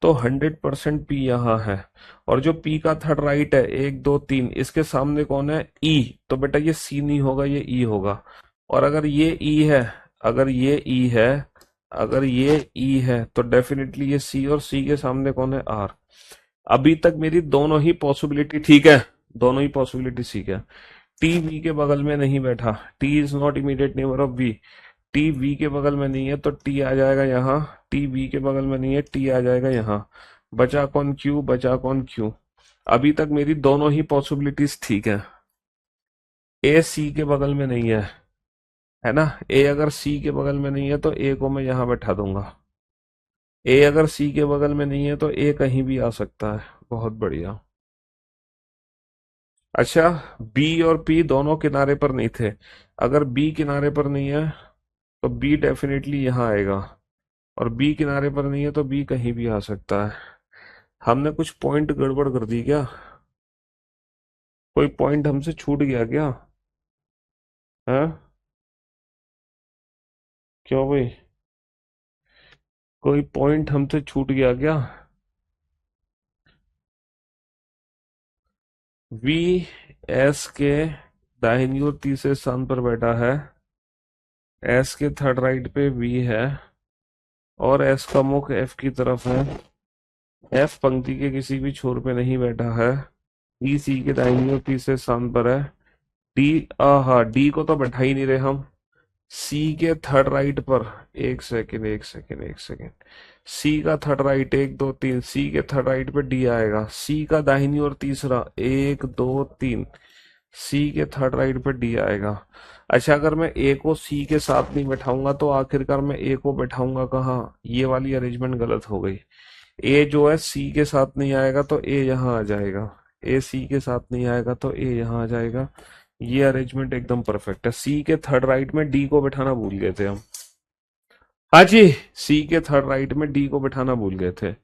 तो 100% पी यहाँ है। और जो पी का थर्ड राइट है एक दो तीन, इसके सामने कौन है? ई। तो बेटा ये सी नहीं होगा, ये ई होगा। और अगर ये ई है, अगर ये ई है, अगर ये ई है तो डेफिनेटली ये सी, और सी के सामने कौन है? आर। अभी तक मेरी दोनों ही पॉसिबिलिटी ठीक है, दोनों ही पॉसिबिलिटी ठीक है। टी वी के बगल में नहीं बैठा, T is not immediate neighbour of V. T V के बगल में नहीं है तो टी आ जाएगा यहाँ, टी वी के बगल में नहीं है, टी आ जाएगा यहाँ। बचा कौन? क्यू। बचा कौन? क्यू। अभी तक मेरी दोनों ही पॉसिबिलिटीज ठीक है। ए सी के बगल में नहीं है ना। ए अगर सी के बगल में नहीं है तो ए को मैं यहाँ बैठा दूंगा। ए अगर सी के बगल में नहीं है तो ए कहीं भी आ सकता है। बहुत बढ़िया। अच्छा, बी और पी दोनों किनारे पर नहीं थे। अगर बी किनारे पर नहीं है तो बी डेफिनेटली यहाँ आएगा, और बी किनारे पर नहीं है तो बी कहीं भी आ सकता है। हमने कुछ पॉइंट गड़बड़ कर दी क्या? कोई पॉइंट हमसे छूट गया क्या? है? क्यों भाई, कोई पॉइंट हमसे छूट गया क्या? वी एस के दाहिनी और तीसरे स्थान पर बैठा है, एस के थर्ड राइट पे बी है और एस का मुख एफ की तरफ है, एफ पंक्ति के किसी भी छोर पे नहीं बैठा है, ई सी के दाहिनी और तीसरे स्थान पर है, डी हाँ डी को तो बैठा ही नहीं रहे हम, सी के थर्ड राइट पर, एक सेकेंड एक सेकेंड एक सेकेंड, सी का थर्ड राइट, एक दो तीन, सी के थर्ड राइट पे डी आएगा, सी का दाहिनी और तीसरा, एक दो तीन, सी के थर्ड राइट पे डी आएगा। अच्छा, अगर मैं ए को सी के साथ नहीं बैठाऊंगा तो आखिरकार मैं ए को बैठाऊंगा कहाँ? ये वाली अरेंजमेंट गलत हो गई। ए जो है सी के साथ नहीं आएगा तो ए यहाँ आ जाएगा, ए सी के साथ नहीं आएगा तो ए यहाँ आ जाएगा। ये अरेंजमेंट एकदम परफेक्ट है। सी के थर्ड राइट में डी को बैठाना भूल गए थे हम। हाँ जी, सी के थर्ड राइट में डी को बैठाना भूल गए थे।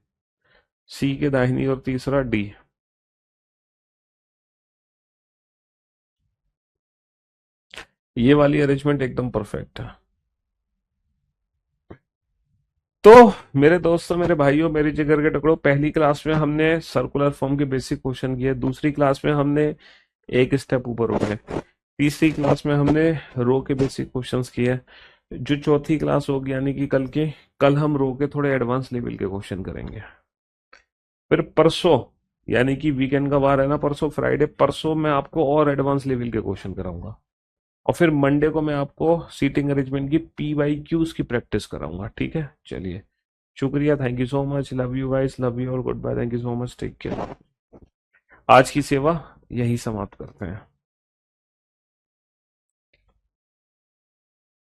सी के दाहिनी और तीसरा डी। ये वाली अरेंजमेंट एकदम परफेक्ट है। तो मेरे दोस्तों, मेरे भाइयों, मेरे जिगर के टुकड़ों, पहली क्लास में हमने सर्कुलर फॉर्म के बेसिक क्वेश्चन किए, दूसरी क्लास में हमने एक स्टेप ऊपर हो गए, तीसरी क्लास में हमने रो के बेसिक क्वेश्चंस किए। जो चौथी क्लास होगी यानी कि कल की, कल हम रो के थोड़े एडवांस लेवल के क्वेश्चन करेंगे। फिर परसों, यानी कि वीकेंड का वार है ना, परसों फ्राइडे, परसों मैं आपको और एडवांस लेवल के क्वेश्चन कराऊंगा। और फिर मंडे को मैं आपको सीटिंग अरेंजमेंट की पी वाई क्यूज की प्रैक्टिस कराऊंगा। ठीक है, चलिए, शुक्रिया, thank you so much, love you guys, love you और goodbye, thank you so much, take care. आज की सेवा यही समाप्त करते हैं।